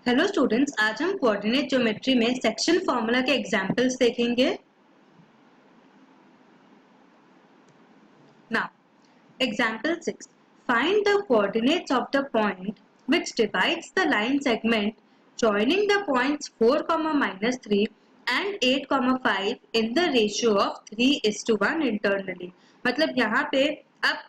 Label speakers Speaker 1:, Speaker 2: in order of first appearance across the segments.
Speaker 1: Hello students, आज हम coordinate geometry में सेक्शन फॉर्मूला के एग्जांपल्स देखेंगे। Now example 6, find the coordinates of the point which divides the line segment joining the points 4, -3 and 8, 5 in the ratio of 3:1 internally. मतलब यहाँ पे अब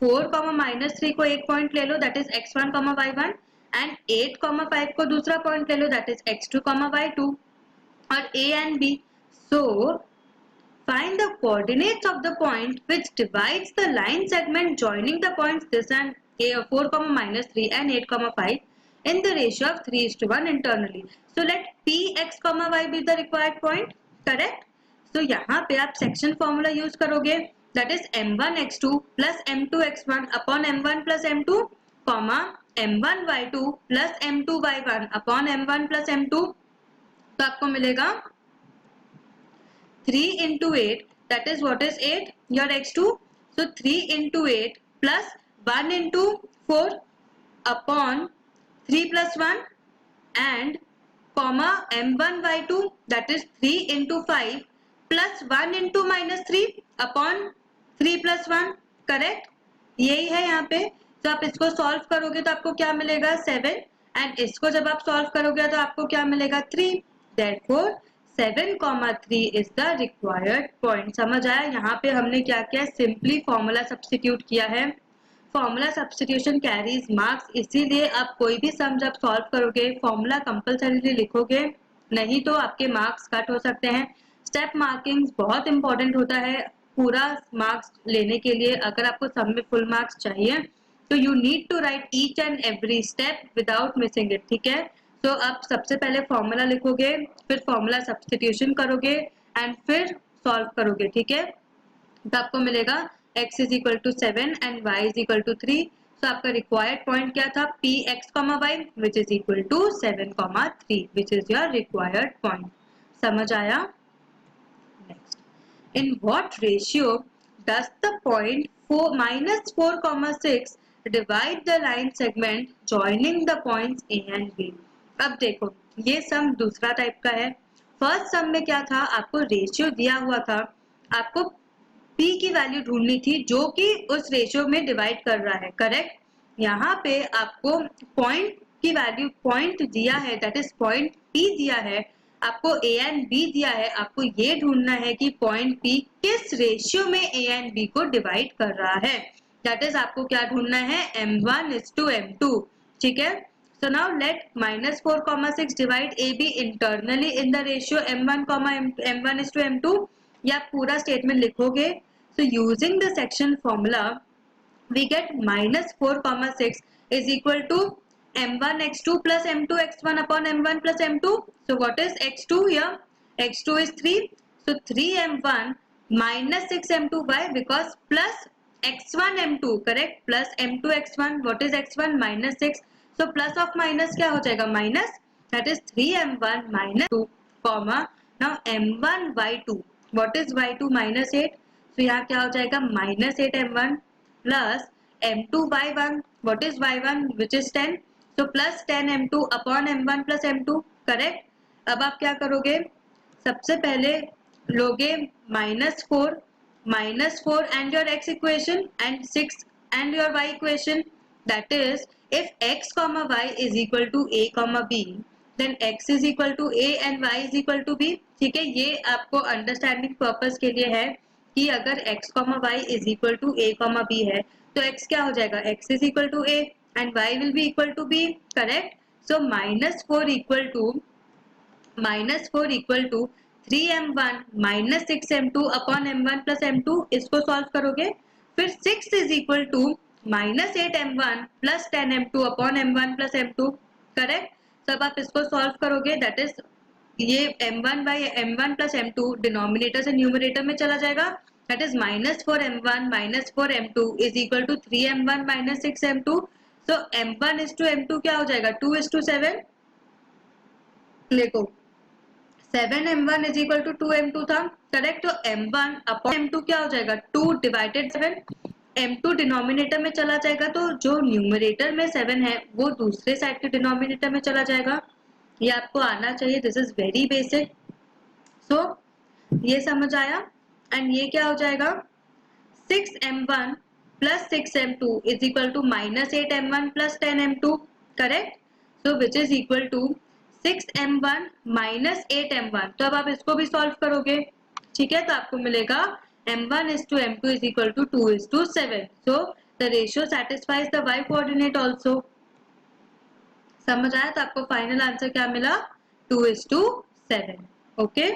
Speaker 1: 4, -3 को एक पॉइंट ले लो, that is x1, y1 and 8, 5 को दूसरा पॉइंट ले लो, दैट इज x2, y2 और a and b. So find the coordinates of the point which divides the line segment joining the points this and 4, -3 and 8, 5 in the ratio of 3:1 internally. So let p, x, y be the required point. Correct? So यहाँ पे आप section formula use करोगे, that is m1 x2 plus m2 x1 upon m1 plus m2 comma m1 y2 plus m2 y1 upon m1 plus m2. तो आपको मिलेगा 3 into 8, that is what is 8? Your x2. So 3 into 8 plus 1 into 4 upon 3 plus 1 and comma m1 y2, that is 3 into 5 plus 1 into minus 3 upon 3 plus 1. Correct, यही है यहाँ पे. तो आप इसको सॉल्व करोगे तो आपको क्या मिलेगा 7 एंड इसको जब आप सॉल्व करोगे तो आपको क्या मिलेगा 3. Therefore 7, 3 is the required point. समझ आया? यहाँ पे हमने क्या किया, सिंपली फॉर्मूला सब्स्टिट्यूट किया है. फॉर्मूला सब्स्टिट्यूशन कैरीज मार्क्स, इसीलिए आप कोई भी सम जब सॉल्व करोगे फॉर्मूला कंपल्सरीली लिखोगे, नहीं तो आपके मार्क्स कट हो सकते हैं. स्टेप मार्किंग बहुत इंपॉर्टेंट होता है पूरा मार्क्स लेने के लिए. अगर आपको सम में फुल मार्क्स चाहिए तो you need to write each and every step without missing it. ठीक है? तो आप सबसे पहले फॉर्मूला लिखोगे, फिर फॉर्मूला सब्स्टिट्यूशन करोगे एंड फिर सॉल्व करोगे. ठीक है? तो आपको मिलेगा x is equal to 7 and y is equal to 3. तो आपका रिक्वायर्ड पॉइंट क्या था, p x, y which is equal to 7, 3 which is your required point. समझ आया? Next, in what ratio does the point -4, 6 divide the line segment joining the points A and B. अब देखो, ये सम दूसरा type का है. फर्स्ट सम में क्या था, आपको रेशियो दिया हुआ था, आपको P की वैल्यू ढूंढनी थी जो कि उस रेशियो में डिवाइड कर रहा है. करेक्ट? यहाँ पे आपको पॉइंट की वैल्यू, पॉइंट दिया है, दैट इज पॉइंट P दिया है, आपको A एंड B दिया है. आपको ये ढूंढना है कि पॉइंट P किस रेशियो में A एंड B को डिवाइड कर रहा है. दैट इज आपको क्या ढूंढना है, m1:m2. ठीक है? So now let -4, 6 divide AB internally in the ratio m1, m1:m2. या पूरा स्टेटमेंट लिखोगे. So using the section formula we get -4, 6 is equal to m1 x2 plus m2 x1 upon m1 plus m2. So what is x2 here? x2 is 3. So 3m1 minus 6m2. Why? Because plus x1 m2. Correct? Plus m2 x1. What is x1? minus 6. So plus of minus क्या हो जाएगा, minus, that is 3m1 minus 2 comma now m1 y2. What is y2? -8. So यहाँ क्या हो जाएगा, -8m1 plus m2 y1. What is y1? Which is 10. So plus 10m2 upon m1 plus m2. Correct? अब आप क्या करोगे, सबसे पहले लोगे -4 and your x equation and 6 and your y equation. That is, if x, y is equal to a, b, then x is equal to a and y is equal to b. ठीक है? ये आपको understanding purpose के लिए है कि अगर x, y is equal to a, b है तो x क्या हो जाएगा, x is equal to a and y will be equal to b. Correct? So -4 equal to 3m1 minus 6m2 upon m1 plus m2. इसको solve करोगे. फिर 6 is equal to -8m1 plus 10m2 upon m1 plus m2. Correct? तब आप इसको solve करोगे, that is ये m1 by m1 plus m2 denominator से numerator में चला जाएगा. That is -4m1 -4m2 is equal to 3m1 minus 6m2. So m1 is to m2 क्या हो जाएगा, 2 is to 7. देखो 7m1 is equal to 2m2 था. करेक्ट? तो m1 अपॉन m2 क्या हो जाएगा, 2 divided 7. m2 डिनोमिनेटर में चला जाएगा तो जो न्यूमरेटर में 7 है वो दूसरे साइड के डिनोमिनेटर में चला जाएगा। ये आपको आना चाहिए, दिस इज वेरी बेसिक। सो ये समझ आया। एंड ये क्या हो जाएगा, 6m1 plus 6m2 is equal to minus 8m1 plus 10m2, correct? So which is equal to 6m1 minus 8m1। तो अब आप इसको भी सॉल्व करोगे, ठीक है, तो आपको मिलेगा m1 is to m2 is equal to 2 is to 7। So the ratio satisfies the y coordinate also। समझ आया? तो आपको फाइनल आंसर क्या मिला, 2 is to 7। Okay,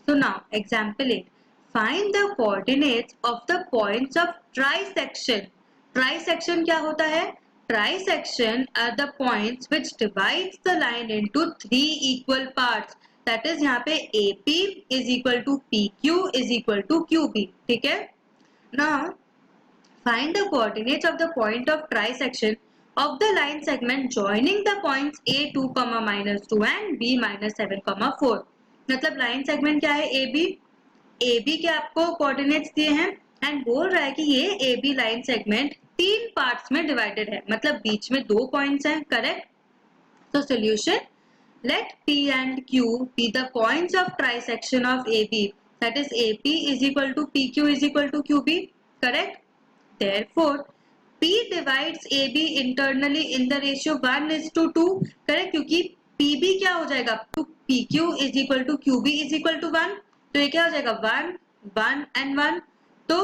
Speaker 1: so now example 8, find the coordinates of the points of trisection। trisection क्या होता है, trisection are the points which divides the line into 3 equal parts। that is यहाँ पे AP is equal to PQ is equal to QB, ठीक है। now find the coordinates of the point of trisection of the line segment joining the points A2, -2 and B -7, 4। मतलब line segment क्या है, AB के आपको coordinates दिए हैं and बोल रहा है कि ये AB लाइन सेगमेंट 3 पार्ट्स में डिवाइडेड है, मतलब बीच में 2 पॉइंट्स हैं, करेक्ट। तो solution, let P and Q be the points of trisection of AB, that is AP is equal to PQ is equal to QB, correct। Therefore P divides AB internally in the ratio 1:2, correct, क्योंकि PB क्या हो जाएगा, to PQ is equal to QB is equal to 1। तो ये क्या हो जाएगा, 1 1 and 1। तो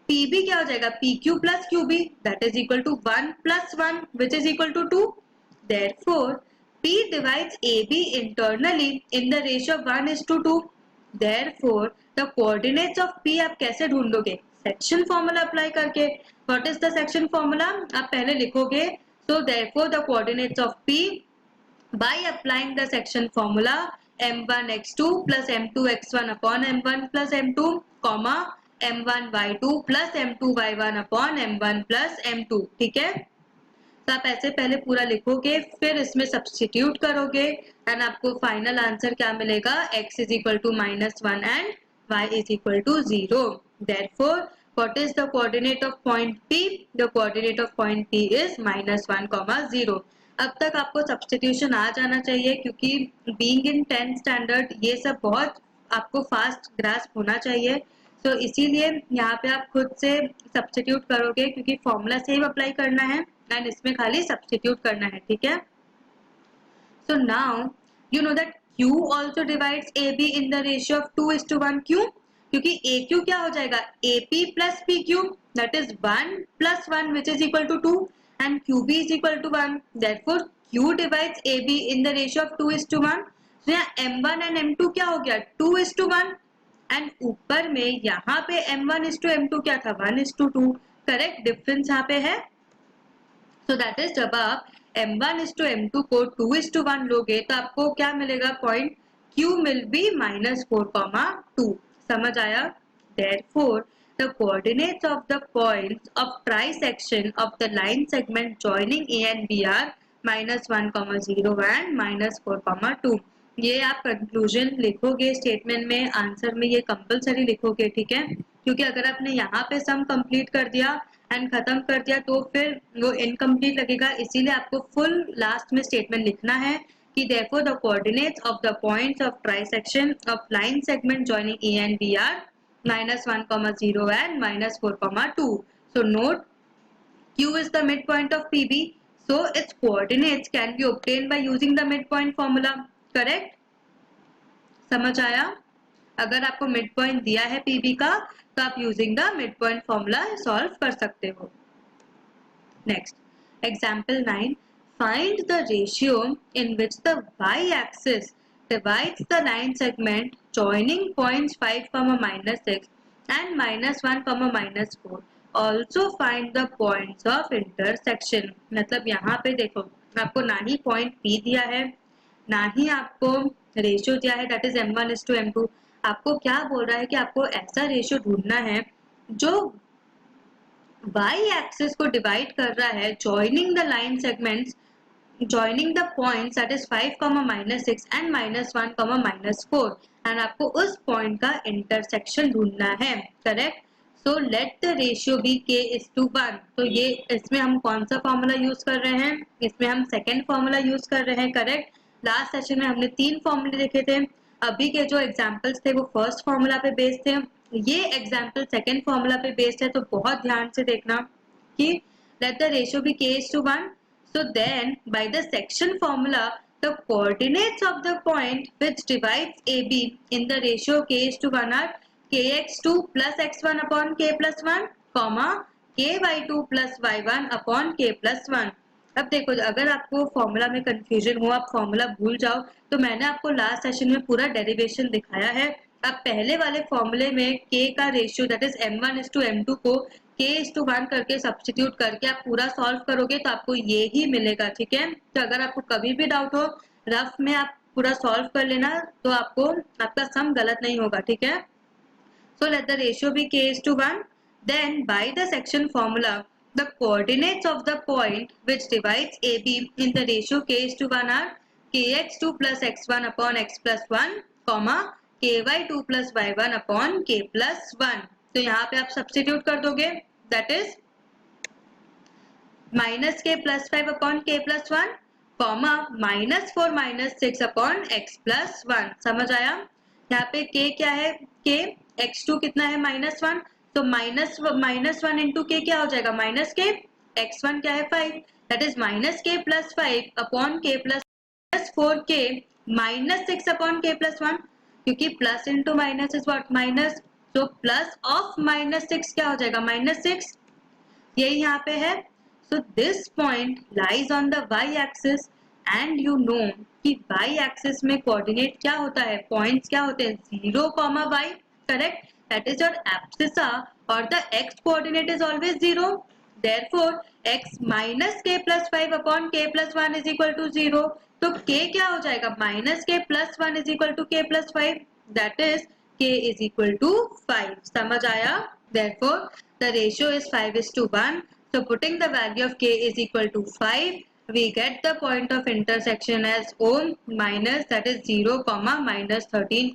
Speaker 1: PB क्या हो जाएगा, PQ plus QB, that is equal to 1 plus 1 which is equal to 2। Therefore P divides AB internally in the ratio 1:2। Therefore the coordinates of P आप कैसे ढूंढोगे, सेक्शन फॉर्मूला अप्लाई करके। What is the section formula, आप पहले लिखोगे, so therefore the coordinates of P by applying the section formula m1x2 plus m2x1 upon m1 plus m2, comma m1y2 plus m2y1 upon m1 plus m2, ठीक है। तो आप ऐसे पहले पूरा लिखोगे, फिर इसमें सब्स्टिट्यूट करोगे एंड आपको फाइनल आंसर क्या मिलेगा, x is equal to -1 and y is equal to 0। therefore what is the coordinate of point P, the coordinate of point P is -1, 0। अब तक आपको सब्स्टिट्यूशन आ जाना चाहिए, क्योंकि बीइंग इन 10th स्टैंडर्ड ये सब बहुत आपको फास्ट ग्रास्प होना चाहिए। तो इसीलिए यहाँ पे आप खुद से सब्स्टिट्यूट करोगे, क्योंकि फॉर्मूला सेम अप्लाई करना है एंड इसमें खाली सब्स्टिट्यूट करना है, ठीक है। So now you know that Q also divides AB in the ratio of 2:1। क्यों, क्योंकि AQ क्या हो जाएगा, AP plus PQ, that is 1 plus 1 which is equal to 2 and QB is equal to 1। therefore Q divides AB in the ratio of 2:1। तो यहाँ M1 and M2 क्या हो गया, 2:1 एंड ऊपर में यहाँ पे M1:M2 क्या था, 1:2, करेक्ट, डिफरेंस यहाँ पे है। सो दैट इज जब आप M1:M2 को 2:1 लोगे तो आपको क्या मिलेगा, पॉइंट Q will be -4, 2। समझ आया। Therefore the coordinates of the points of trisection of the line segment joining A and B are -1, 0 and -4, 2। ये आप कंक्लूजन लिखोगे स्टेटमेंट में, आंसर में ये कंपलसरी लिखोगे, ठीक है, क्योंकि अगर आपने यहाँ पे सम कंप्लीट कर दिया एंड खत्म कर दिया तो फिर वो इनकम्प्लीट लगेगा। इसीलिए आपको फुल लास्ट में स्टेटमेंट लिखना है कि therefore the coordinates of the points of trisection of line segment joining A and B are -1, 0 and -4, 2। so note Q is the midpoint of PB, so its coordinates can be obtained by using the midpoint formula, correct। समझ आया। अगर आपको mid point दिया है PB का तो आप using the mid point formula solve कर सकते हो। Next example 9, find the ratio in which the y axis divides the line segment joining points 5, -6 and -1, -4। also find the points of intersection। मतलब यहाँ पे देखो आपको ना ही पॉइंट P दिया है ना ही आपको रेशियो दिया है, दैट इज M1:M2। आपको क्या बोल रहा है कि आपको ऐसा रेशियो ढूंढना है जो y एक्सिस को डिवाइड कर रहा है joining the line segments joining the points that is 5, -6 and -1, -4 and आपको उस पॉइंट का इंटरसेक्शन ढूंढना है, correct. So let the ratio be k:1। तो ये इसमें हम कौन सा फॉर्मूला यूज कर रहे हैं? इसमें हम सेकेंड फॉर्मूला यूज कर रहे हैं, करेक्ट। लास्ट सेशन में हमने 3 फॉर्मूले देखे थे, अभी के जो एग्जाम्पल्स थे वो फर्स्ट फॉर्मूला पे बेस्ड थे, ये एग्जाम्पल सेकेंड फॉर्मूला पे बेस्ड है। तो बहुत ध्यान से देखना कि let the ratio be k:1. So then by the section formula the coordinates of the point which divides AB in the ratio k:1 are kx2 plus x1 upon k plus 1 comma ky2 plus y1 upon k plus 1। अब देखो, अगर आपको formula में confusion हो, आप formula भूल जाओ, तो मैंने आपको लास्ट सेशन में पूरा डेरिवेशन दिखाया है। अब पहले वाले फॉर्मूले में k का रेशियो दैट इज m1:m2 को k:1 करके सब्स्टिट्यूट करके आप पूरा सॉल्व करोगे तो आपको ये ही मिलेगा, ठीक है। तो अगर आपको कभी भी डाउट हो, रफ में आप पूरा सॉल्व कर लेना, तो आपको आपका सम गलत नहीं होगा, ठीक है। So let the ratio be k:1. Then by the section formula, the coordinates of the point which divides AB in the ratio k:1 are kx2 plus x1 upon x plus 1, comma ky2 plus y1 upon k plus 1। तो यहाँ पे आप substitute कर दोगे, that is minus k plus 5 upon k plus 1, comma -4 -6 upon x plus 1। समझ आया? यहाँ पे k क्या है? k x2 कितना है? -1, तो -1 इंटू k क्या हो जाएगा? Minus k। x1 क्या है? 5, that is -k plus 5 upon k plus -4k -6 upon k plus 1, क्योंकि plus into minus is what? Minus. तो प्लस ऑफ -6 क्या हो जाएगा? -6। यही यहाँ पे है। So this point lies on the y axis and you know कि y एक्सिस में कोऑर्डिनेट क्या होता है? पॉइंट्स क्या होते हैं? 0, y, correct. That is your abscissa और the x coordinate is always 0। therefore x minus k plus 5 upon k plus 1 is equal to 0। तो k क्या हो जाएगा? -k plus 1 is equal to k plus 5, that is k is equal to 5। समझ आया? therefore the ratio is 5:1। so putting the value of k is equal to 5, we get the point of intersection as O minus, that is 0, -13,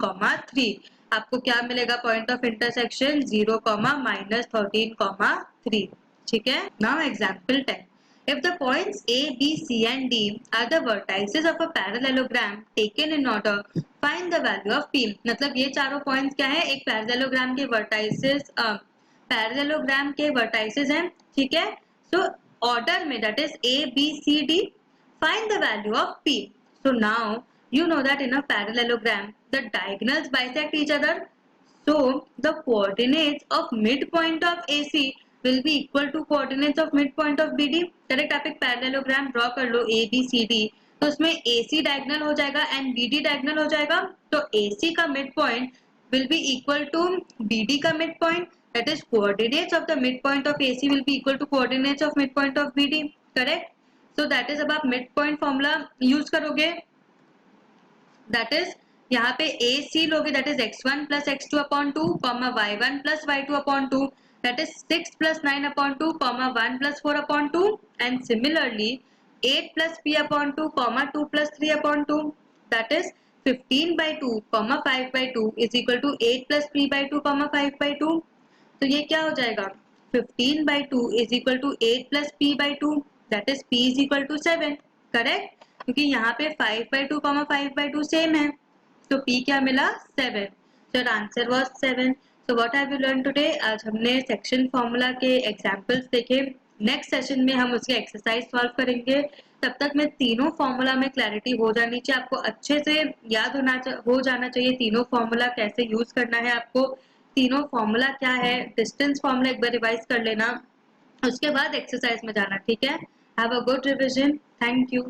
Speaker 1: 3। आपको क्या मिलेगा? Point of intersection 0, -13, 3, ठीक है। Now example 10, if the points A, B, C and D are the vertices of a parallelogram taken in order, find the value of P। मतलब ये चारों points क्या है? एक पैरेललोग्राम के वर्टाइसेस, पैरेललोग्राम के वर्टाइसेस हैं, ठीक है। सो ऑर्डर में, that is A, B, C, D, find the value of P। so now you know that in a parallelogram the diagonals bisect each other, so the coordinates of midpoint of AC will be equal to coordinates of midpoint of BD। Correct. आप एक parallelogram draw कर लो ABCD, तो उसमें AC diagonal हो जाएगा and BD diagonal हो जाएगा, तो AC का mid point will be equal to BD का mid point, that is coordinates of the midpoint of AC will be equal to coordinates of midpoint of BD, correct. so that is अब आप mid point formula use करोगे, that is यहाँ पे AC लोगे, that is x1 plus x2 upon 2, y1 plus y2 upon 2, that is 6 plus 9 upon 2, 1 plus 4 upon 2, and similarly 8 plus p upon 2, 2 plus 3 upon 2, that is 15 by 2, 5 by 2 is equal to 8 plus p by 2, 5 by 2। तो ये क्या हो जाएगा? 15 by 2 is equal to 8 plus p by 2, that is p is equal to 7, correct. क्योंकि यहाँ पे 5 by 2, 5 by 2 same है, तो p क्या मिला? 7। so your answer was 7। so what have you learned today? आज हमने सेक्शन फॉर्मूला के एग्जांपल्स देखे, नेक्स्ट सेशन में हम उसके एक्सरसाइज सॉल्व करेंगे। तब तक में तीनों फॉर्मूला में क्लैरिटी हो जानी चाहिए, आपको अच्छे से याद हो जाना चाहिए तीनों फॉर्मूला कैसे यूज करना है। आपको तीनों फॉर्मूला क्या है, डिस्टेंस फॉर्मूला एक बार रिवाइज कर लेना, उसके बाद एक्सरसाइज में जाना, ठीक है। Have a good revision, thank you.